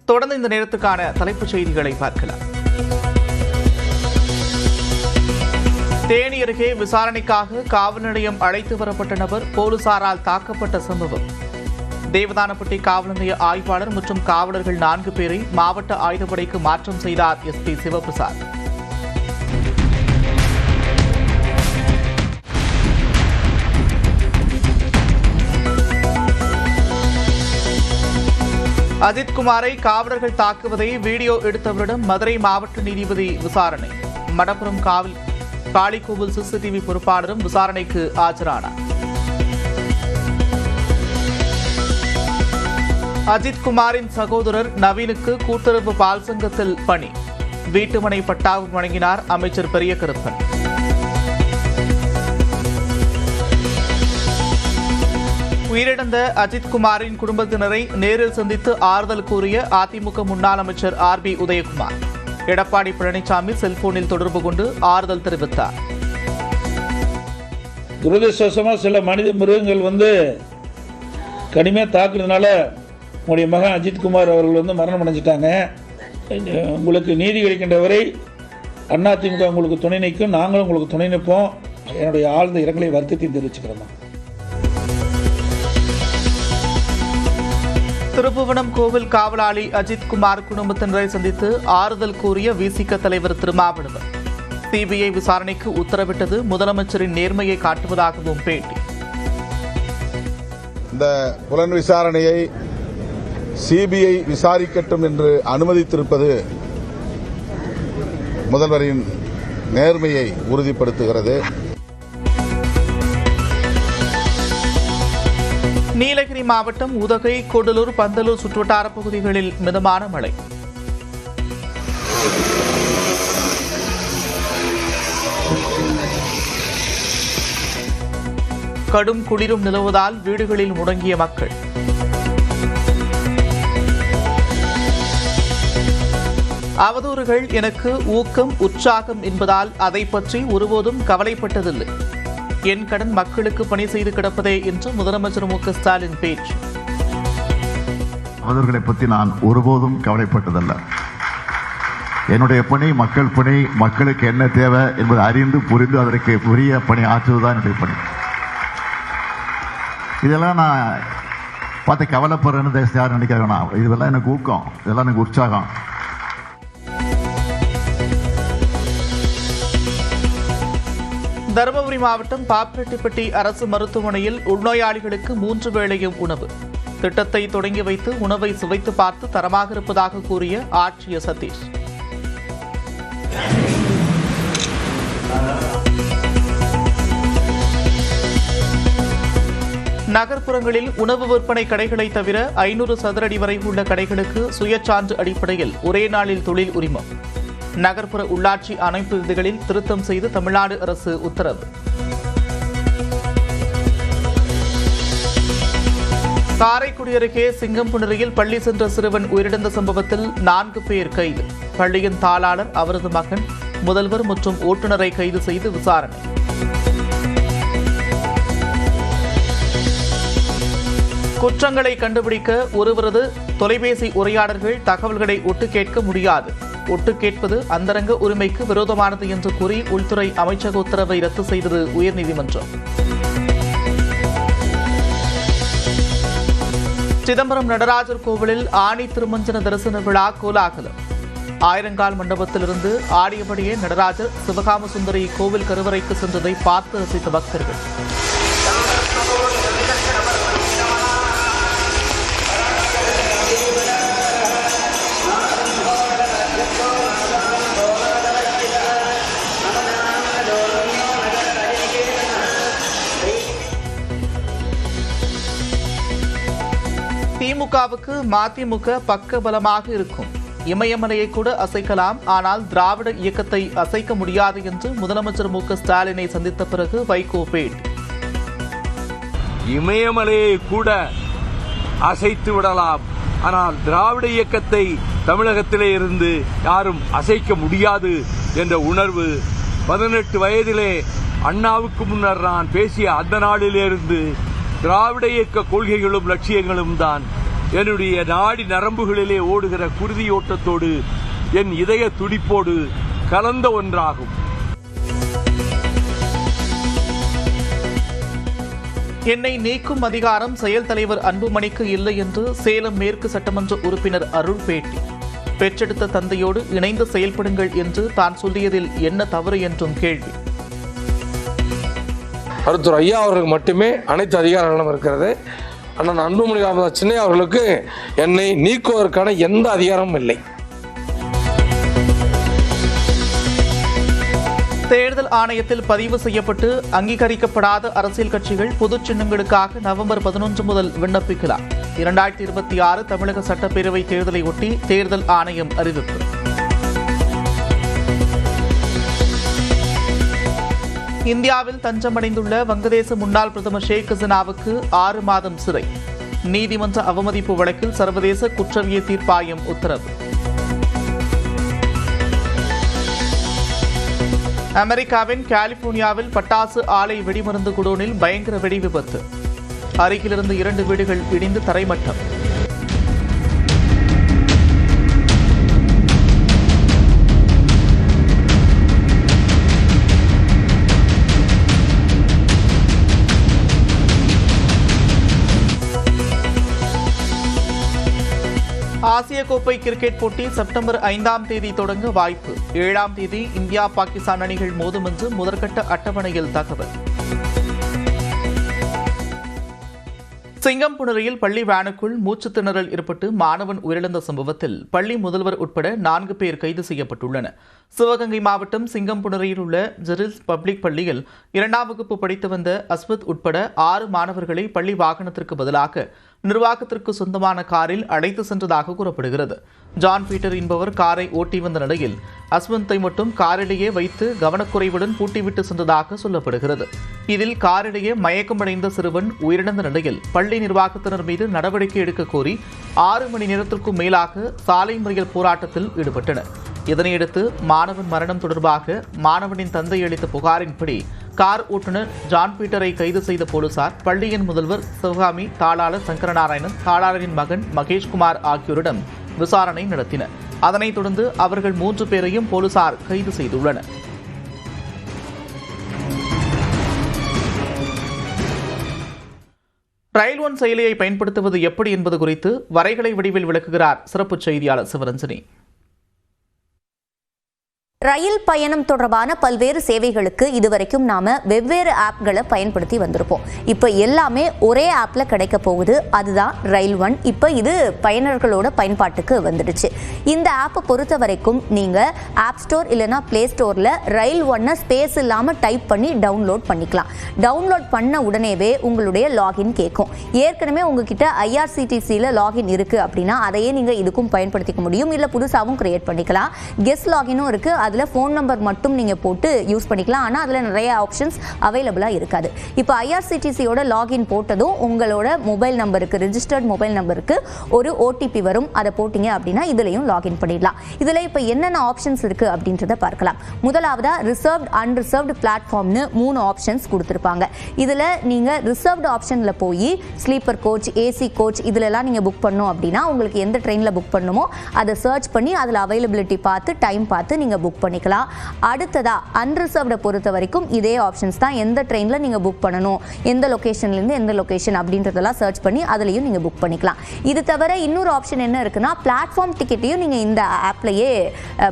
தொடர்ந்து இந்த நேரத்துக்கான தலைப்புச் செய்திகளை பார்க்கலாம். தேனி அருகே விசாரணைக்காக காவல் நிலையம் அழைத்து வரப்பட்ட நபர் போலீசாரால் தாக்கப்பட்ட சம்பவம். தேவதானப்பட்டி காவல் நிலைய ஆய்வாளர் மற்றும் காவலர்கள் 4 பேரை மாவட்ட ஆயுதப்படைக்கு மாற்றம் செய்தார் எஸ்பி சிவபிரசாத். அஜித்குமாரை காவலர்கள் தாக்குவதை வீடியோ எடுத்தவரிடம் மதுரை மாவட்ட நீதிபதி விசாரணை. மடப்புரம் காளிகோவில் சிசிடிவி பொறுப்பாளரும் விசாரணைக்கு ஆஜரானார். அஜித்குமாரின் சகோதரர் நவீனுக்கு கூட்டுறவு பால் சங்கத்தில் பணி. வீட்டுமனை பட்டாவு வழங்கினார் அமைச்சர் பெரியகருப்பன். உயிரிழந்த அஜித்குமாரின் குடும்பத்தினரை நேரில் சந்தித்து ஆறுதல் கூறிய அதிமுக முன்னாள் அமைச்சர் RB உதயகுமார். எடப்பாடி பழனிசாமி செல்போனில் தொடர்பு கொண்டு ஆறுதல் தெரிவித்தார். துரதிருஷ்டவசமா சில மனித மிருகங்கள் கடுமையாக தாக்குறதுனால உங்களுடைய மகன் அஜித்குமார் அவர்கள் மரணம் அடைஞ்சிட்டாங்க. உங்களுக்கு நீதி கிடைக்கின்ற வரை அதிமுக உங்களுக்கு துணை நிற்கும், நாங்களும் உங்களுக்கு துணை நிற்போம். என்னுடைய ஆழ்ந்த இரங்கலை வருத்தத்தையும் தெரிவிச்சுக்கிறோம். திருப்புவனம் கோவில் காவலாளி அஜித்குமார் குடும்பத்தினரை சந்தித்து ஆறுதல் கூறிய விசிக தலைவர் திருமாவளவன். சிபிஐ விசாரணைக்கு உத்தரவிட்டது முதலமைச்சரின் நேர்மையை காட்டுவதாகவும் பேட்டி. இந்த புலன் விசாரணையை சிபிஐ விசாரிக்கட்டும் என்று அனுமதித்திருப்பது முதல்வரின் நேர்மையை உறுதிப்படுத்துகிறது. நீலகிரி மாவட்டம் உதகை, கூடலூர், பந்தலூர் சுற்றுவட்டார பகுதிகளில் மிதமான மழை. கடும் குளிரும் நிலவுவதால் வீடுகளில் முடங்கிய மக்கள். அவதூறுகள் எனக்கு ஊக்கம், உற்சாகம் என்பதால் அதை பற்றி ஒருபோதும் கவலைப்பட்டதில்லை. என் கடன் மக்களுக்கு பணி செய்து கிடப்பதே என்று முதலமைச்சர் மு க ஸ்டாலின் பேச்சு. அவர்களை பற்றி நான் ஒருபோதும் கவலைப்பட்டதல்ல. என்னுடைய பணி மக்கள் பணி, மக்களுக்கு என்ன தேவை என்பதை அறிந்து புரிந்து அதற்கு உரிய பணி ஆற்றுவதுதான் என்னுடைய பணி. இதெல்லாம் நான் பார்த்து கவலைப்படுறேன்னு யாரும் நினைக்க வேணாம். இதெல்லாம் எனக்கு ஊக்கம், இதெல்லாம் எனக்கு உற்சாகம். தருமபுரி மாவட்டம் பாப்பிரெட்டிப்பட்டி அரசு மருத்துவமனையில் உள்நோயாளிகளுக்கு 3 வேளையும் உணவு திட்டத்தை தொடங்கி வைத்து உணவை சுவைத்து பார்த்து தரமாக இருப்பதாக கூறிய ஆட்சியர் சதீஷ். நகர்ப்புறங்களில் உணவு விற்பனை கடைகளை தவிர 500 சதுர அடி வரை உள்ள கடைகளுக்கு சுயசான்று அடிப்படையில் ஒரே நாளில் தொழில் உரிமம். நகர்ப்புற உள்ளாட்சி அமைப்பு விதிகளில் திருத்தம் செய்து தமிழ்நாடு அரசு உத்தரவு. காரைக்குடி அருகே சிங்கம்புணரியில் பள்ளி சென்ற சிறுவன் உயிரிழந்த சம்பவத்தில் 4 பேர் கைது. பள்ளியின் தாளாளர், அவரது மகன், முதல்வர் மற்றும் ஓட்டுநரை கைது செய்து விசாரணை. குற்றங்களை கண்டுபிடிக்க ஒருவரது தொலைபேசி உரையாடல்கள் தகவல்களை ஒட்டு கேட்க முடியாது. ஒட்டு கேட்பது அந்தரங்க உரிமைக்கு விரோதமானது என்று கூறி உள்துறை அமைச்சக உத்தரவை ரத்து செய்தது உயர்நீதிமன்றம். சிதம்பரம் நடராஜர் கோவிலில் ஆணி திருமஞ்சன தரிசன விழா கோலாகலம். ஆயிரங்கால் மண்டபத்திலிருந்து ஆடியபடியே நடராஜர் சிவகாம சுந்தரி கோவில் கருவறைக்கு சென்றதை பார்த்து ரசித்த பக்தர்கள். திமுகவுக்கு மதிமுக பக்க பலமாக இருக்கும். இமயமலையை கூட அசைக்கலாம், ஆனால் திராவிட இயக்கத்தை அசைக்க முடியாது என்று முதலமைச்சர் மு க ஸ்டாலினை சந்தித்த பிறகு வைகோ பேட்டி. இமயமலையை கூட அசைத்து விடலாம், ஆனால் திராவிட இயக்கத்தை தமிழகத்திலே இருந்து யாரும் அசைக்க முடியாது என்ற உணர்வு 18 வயதிலே அண்ணாவுக்கு முன்னர் நான் பேசிய அந்த நாளிலிருந்து திராவிட இயக்க கொள்கைகளும் லட்சியங்களும் தான் என்னுடைய நாடி நரம்புகளிலே ஓடுகிற குருதியோட்டத்தோடு என் இதய துடிப்போடு கலந்த ஒன்றாகும். என்னை நீக்கும் அதிகாரம் செயல் தலைவர் அன்புமணிக்கு இல்லை என்று சேலம் மேற்கு சட்டமன்ற உறுப்பினர் அருள் பேட்டி. பெற்றெடுத்த தந்தையோடு இணைந்து செயல்படுங்கள் என்று தான் சொல்லியதில் என்ன தவறு என்றும் கேள்வி. மருத்துவர் ஐயா அவர்களுக்கு மட்டுமே அனைத்து அதிகாரங்களும் இருக்கிறது. அண்ணன் அன்புமணி ராமதாஸ் சின்னையா அவர்களுக்கு என்னை நீக்குவதற்கான எந்த அதிகாரமும் இல்லை. தேர்தல் ஆணையத்தில் பதிவு செய்யப்பட்டு அங்கீகரிக்கப்படாத அரசியல் கட்சிகள் பொது சின்னங்களுக்காக நவம்பர் 11 முதல் விண்ணப்பிக்கலாம். 2026 தமிழக சட்டப்பேரவை தேர்தலை ஒட்டி தேர்தல் ஆணையம் அறிவிப்பு. இந்தியாவில் தஞ்சமடைந்துள்ள வங்கதேச முன்னாள் பிரதமர் ஷேக் ஹசீனாவுக்கு 6 மாதம் சிறை. நீதிமன்ற அவமதிப்பு வழக்கில் சர்வதேச குற்றவியல் தீர்ப்பாயம் உத்தரவு. அமெரிக்காவின் கலிபோர்னியாவில் பட்டாசு ஆலை வெடிமருந்து குடோனில் பயங்கர வெடி விபத்து. அருகிலிருந்து 2 வீடுகள் இடிந்து தரைமட்டம். ஆசிய கோப்பை கிரிக்கெட் போட்டி செப்டம்பர் 5ஆம் தேதி தொடங்க வாய்ப்பு. 7ஆம் தேதி இந்தியா பாகிஸ்தான் அணிகள் மோதும் என்று முதற்கட்ட அட்டவணையில் தகவல். சிங்கம்புணரியில் பள்ளி வேனுக்குள் மூச்சுத் திணறல் ஏற்பட்டு மாணவன் உயிரிழந்த சம்பவத்தில் பள்ளி முதல்வர் உட்பட 4 பேர் கைது செய்யப்பட்டுள்ளனர். சிவகங்கை மாவட்டம் சிங்கம்புணரியில் உள்ள ஜெரில்ஸ் பப்ளிக் பள்ளியில் 2ஆம் வகுப்பு படித்து வந்த அஸ்வத் உட்பட 6 மாணவர்களை பள்ளி வாகனத்திற்கு பதிலாக நிர்வாகத்திற்கு சொந்தமான காரில் அழைத்து சென்றதாக கூறப்படுகிறது. ஜான் பீட்டர் என்பவர் காரை ஓட்டி வந்த நிலையில் அஸ்வந்தை மட்டும் காரிலேயே வைத்து கவனக்குறைவுடன் பூட்டிவிட்டு சென்றதாக சொல்லப்படுகிறது. இதில் காரிலேயே மயக்கமடைந்த சிறுவன் உயிரிழந்த நிலையில் பள்ளி நிர்வாகத்தினர் மீது நடவடிக்கை எடுக்க கோரி 6 மணி நேரத்திற்கும் மேலாக சாலை மறியல் போராட்டத்தில் ஈடுபட்டனர். இதனையடுத்து மாணவன் மரணம் தொடர்பாக மாணவனின் தந்தை அளித்த புகாரின்படி கார் ஓட்டுநர் ஜான் பீட்டரை கைது செய்த போலீசார் பள்ளியின் முதல்வர் சிவகாமி, தாளாளர் சங்கரநாராயணன், தாளாளரின் மகன் மகேஷ்குமார் ஆகியோரிடம் விசாரணை நடத்தினர். அதனைத் தொடர்ந்து அவர்கள் 3 பேரையும் போலீசார் கைது செய்துள்ளனர். ரயில் ஒன் செயலியை பயன்படுத்துவது எப்படி என்பது குறித்து வரைகலை வடிவில் விளக்குகிறார் சிறப்பு செய்தியாளர் சிவரஞ்சனி. ரயில் பயணம் தொடர்பான பல்வேறு சேவைகளுக்கு இதுவரைக்கும் நாம வெவ்வேறு ஆப்களை பயன்படுத்தி வந்திருப்போம். இப்போ எல்லாமே ஒரே ஆப்ல கிடைக்க போகுது. அதுதான் ரயில் ஒன். இப்போ இது பயனர்களோட பயன்பாட்டுக்கு வந்துடுச்சு. இந்த ஆப்பை பொறுத்த வரைக்கும் நீங்க ஆப் ஸ்டோர் இல்லைன்னா பிளே ஸ்டோர்ல ரயில் ஒன்னை ஸ்பேஸ் இல்லாம டைப் பண்ணி டவுன்லோட் பண்ணிக்கலாம். டவுன்லோட் பண்ண உடனேவே உங்களுடைய லாகின் கேட்கும். ஏற்கனவே உங்ககிட்ட ஐஆர்சிடிசியில் லாகின் இருக்கு அப்படின்னா அதையே நீங்க இதுக்கும் பயன்படுத்திக்க முடியும். இல்லை புதுசாகவும் கிரியேட் பண்ணிக்கலாம். கெஸ்ட் லாகினும் இருக்கு. அதில் ஃபோன் நம்பர் மட்டும் நீங்கள் போட்டு யூஸ் பண்ணிக்கலாம். ஆனால் அதில் நிறைய ஆப்ஷன்ஸ் அவைலபிளாக இருக்காது. இப்போ ஐஆர்சிடிசியோட லாகின் போட்டதும் உங்களோட மொபைல் நம்பருக்கு, ரிஜிஸ்டர்ட் மொபைல் நம்பருக்கு ஒரு ஓடிபி வரும். அதை போட்டிங்க அப்படின்னா இதுலையும் லாகின் பண்ணிடலாம். இதில் இப்போ என்னென்ன ஆப்ஷன்ஸ் இருக்குது அப்படின்றத பார்க்கலாம். முதலாவதாக ரிசர்வ்ட் அன்ரிசர்வ்டு பிளாட்ஃபார்ம்னு 3 ஆப்ஷன்ஸ் கொடுத்துருப்பாங்க. இதில் நீங்கள் ரிசர்வ்டு ஆப்ஷனில் போய் ஸ்லீப்பர் கோச், ஏசி கோச் இதிலெல்லாம் நீங்கள் புக் பண்ணணும் அப்படின்னா உங்களுக்கு எந்த ட்ரெயினில் புக் பண்ணணுமோ அதை சர்ச் பண்ணி அதில் அவைலபிலிட்டி பார்த்து டைம் பார்த்து நீங்கள் புக் பண்ணிக்கலாம். அடுத்ததா அன்ரிசர்வ்டை பொறுத்த வரைக்கும் இதே ஆப்ஷன்ஸ் தான். எந்த ட்ரெயினில் நீங்கள் புக் பண்ணணும், எந்த லொக்கேஷன்லேருந்து எந்த லொக்கேஷன் அப்படின்றதெல்லாம் சர்ச் பண்ணி அதுலேயும் நீங்கள் புக் பண்ணிக்கலாம். இது தவிர இன்னொரு ஆப்ஷன் என்ன இருக்குன்னா பிளாட்ஃபார்ம் டிக்கெட்டையும் நீங்கள் இந்த ஆப்லேயே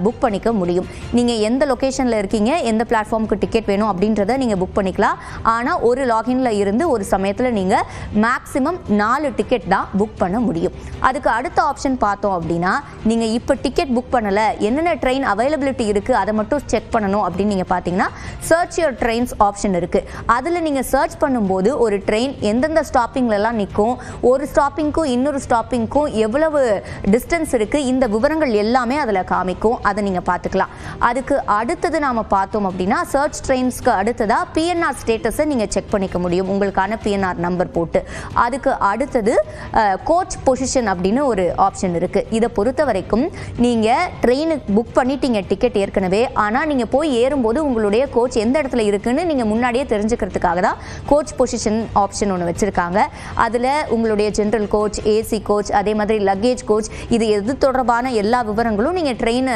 புக் பண்ணிக்க முடியும். நீங்கள் எந்த லொக்கேஷனில் இருக்கீங்க, எந்த பிளாட்ஃபார்முக்கு டிக்கெட் வேணும் அப்படின்றத நீங்கள் புக் பண்ணிக்கலாம். ஆனால் ஒரு லாகின்ல இருந்து ஒரு சமயத்தில் நீங்கள் மேக்ஸிமம் 4 டிக்கெட் தான் புக் பண்ண முடியும். அதுக்கு அடுத்த ஆப்ஷன் பார்த்தோம் அப்படின்னா நீங்கள் இப்போ டிக்கெட் புக் பண்ணலை, என்னென்ன ட்ரெயின் அவைலபிலிட்டி இருக்குது அதை மட்டும் செக் பண்ணணும் அப்படின்னு நீங்கள் பார்த்தீங்கன்னா சர்ச் யுவர் ட்ரெயின்ஸ் ஆப்ஷன் இருக்குது. அதில் நீங்கள் சர்ச் பண்ணும்போது ஒரு ட்ரெயின் எந்தெந்த ஸ்டாப்பிங்லலாம் நிற்கும், ஒரு ஸ்டாப்பிங்க்கும் இன்னொரு ஸ்டாப்பிங்க்கும் எவ்வளவு டிஸ்டன்ஸ் இருக்குது, இந்த விவரங்கள் எல்லாமே அதில் காமிக்கும். அதை நீங்கள் பார்த்துக்கலாம். அதுக்கு அடுத்தது நாம் பார்த்தோம் அப்படின்னா சர்ச் ட்ரெயின்ஸ்க்கு அடுத்ததாக பிஎன்ஆர் ஸ்டேட்டஸை நீங்கள் செக் பண்ணிக்க முடியும், உங்களுக்கான பிஎன்ஆர் நம்பர் போட்டு. அதுக்கு அடுத்தது கோச் பொசிஷன் அப்படின்னு ஒரு ஆப்ஷன் இருக்குது. இதை பொறுத்த வரைக்கும் நீங்கள் ட்ரெயினுக்கு புக் பண்ணிட்டீங்க, டிக்கெட் ஏற்கனவே. ஆனால் நீங்கள் போய் ஏறும்போது உங்களுடைய கோச் எந்த இடத்துல இருக்குன்னு நீங்கள் முன்னாடியே தெரிஞ்சுக்கிறதுக்காக தான் கோச் பொசிஷன் ஆப்ஷன் ஒன்று வச்சுருக்காங்க. அதில் உங்களுடைய ஜென்ரல் கோச், ஏசி கோச், அதே மாதிரி லக்கேஜ் கோச், இது எது தொடர்பான எல்லா விவரங்களும் நீங்கள் ட்ரெயின்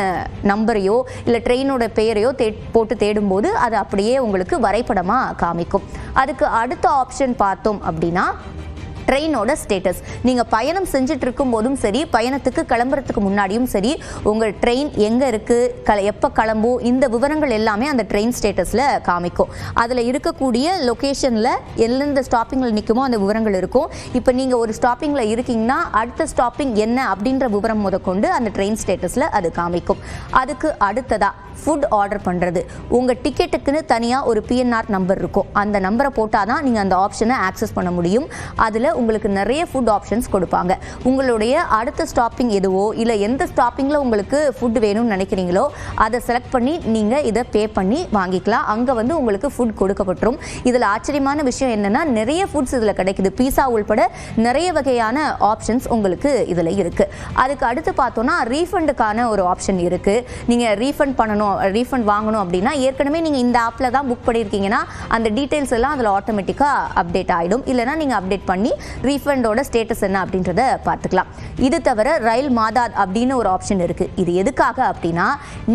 நம்பரையோ இல்லை ட்ரெயினோட பெயரையோ போட்டு தேடும்போது அது அப்படியே உங்களுக்கு வரைபடமாக காமிக்கும். அதுக்கு அடுத்த ஆப்ஷன் பார்த்தோம் அப்படின்னா ட்ரெயினோட ஸ்டேட்டஸ். நீங்கள் பயணம் செஞ்சுட்டு இருக்கும் போதும் சரி, பயணத்துக்கு கிளம்புறதுக்கு முன்னாடியும் சரி, உங்கள் ட்ரெயின் எங்கே இருக்குது, எப்போ கிளம்பும், இந்த விவரங்கள் எல்லாமே அந்த ட்ரெயின் ஸ்டேட்டஸில் காமிக்கும். அதில் இருக்கக்கூடிய லொக்கேஷனில் எந்தெந்த ஸ்டாப்பிங்கில் நிற்குமோ அந்த விவரங்கள் இருக்கும். இப்போ நீங்கள் ஒரு ஸ்டாப்பிங்கில் இருக்கீங்கன்னா அடுத்த ஸ்டாப்பிங் என்ன அப்படின்ற விவரம் முதற்கொண்டு அந்த ட்ரெயின் ஸ்டேட்டஸில் அது காமிக்கும். அதுக்கு அடுத்ததாக ஃபுட் ஆர்டர் பண்ணுறது. உங்கள் டிக்கெட்டுக்குன்னு தனியாக ஒரு PNR நம்பர் இருக்கும். அந்த நம்பரை போட்டால் தான் நீங்கள் அந்த ஆப்ஷனை ஆக்சஸ் பண்ண முடியும். அதில் உங்களுக்கு நிறைய ஃபுட் ஆப்ஷன்ஸ் கொடுப்பாங்க. உங்களுடைய அடுத்த ஸ்டாப்பிங் எதுவோ இல்லை எந்த ஸ்டாப்பிங்கில் உங்களுக்கு ஃபுட் வேணும்னு நினைக்கிறீங்களோ அதை செலக்ட் பண்ணி நீங்கள் இதை பே பண்ணி வாங்கிக்கலாம். அங்கே வந்து உங்களுக்கு ஃபுட் கொடுக்கப்பட்டுரும். இதில் ஆச்சரியமான விஷயம் என்னென்னா நிறைய ஃபுட்ஸ் இதில் கிடைக்குது. பீஸா உள்பட நிறைய வகையான ஆப்ஷன்ஸ் உங்களுக்கு இதில் இருக்குது. அதுக்கு அடுத்து பார்த்தோன்னா ரீஃபண்டுக்கான ஒரு ஆப்ஷன் இருக்குது. நீங்கள் ரீஃபண்ட் பண்ணணும், ரீஃபண்ட் வாங்கணும் அப்படின்னா ஏற்கனவே நீங்கள் இந்த ஆப்பில் தான் புக் பண்ணியிருக்கீங்கன்னா அந்த டீட்டெயில்ஸ் எல்லாம் அதில் ஆட்டோமேட்டிக்காக அப்டேட் ஆகிடும். இல்லைனா நீங்கள் அப்டேட் பண்ணி ரீஃபண்டோட ஸ்டேட்டஸ் என்ன அப்படின்றத பார்த்துக்கலாம். இது தவிர ரயில் மாதாத் அப்படின்னு ஒரு ஆப்ஷன் இருக்குது. இது எதுக்காக அப்படின்னா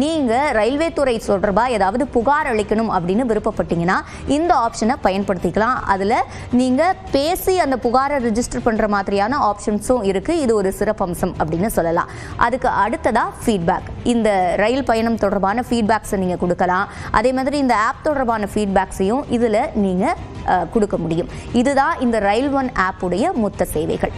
நீங்கள் ரயில்வே துறை தொடர்பாக ஏதாவது புகார் அளிக்கணும் அப்படின்னு விருப்பப்பட்டீங்கன்னா இந்த ஆப்ஷனை பயன்படுத்திக்கலாம். அதில் நீங்கள் பேசி அந்த புகாரை ரிஜிஸ்டர் பண்ணுற மாதிரியான ஆப்ஷன்ஸும் இருக்குது. இது ஒரு சிறப்பம்சம் அப்படின்னு சொல்லலாம். அதுக்கு அடுத்ததாக ஃபீட்பேக். இந்த ரயில் பயணம் தொடர்பான ஃபீட்பேக்ஸை நீங்கள் கொடுக்கலாம். அதே மாதிரி இந்த ஆப் தொடர்பான ஃபீட்பேக்ஸையும் இதில் நீங்கள் கொடுக்க முடியும். இதுதான் இந்த ரயில் ஒன் ஆப் உடைய மொத்த சேவைகள்.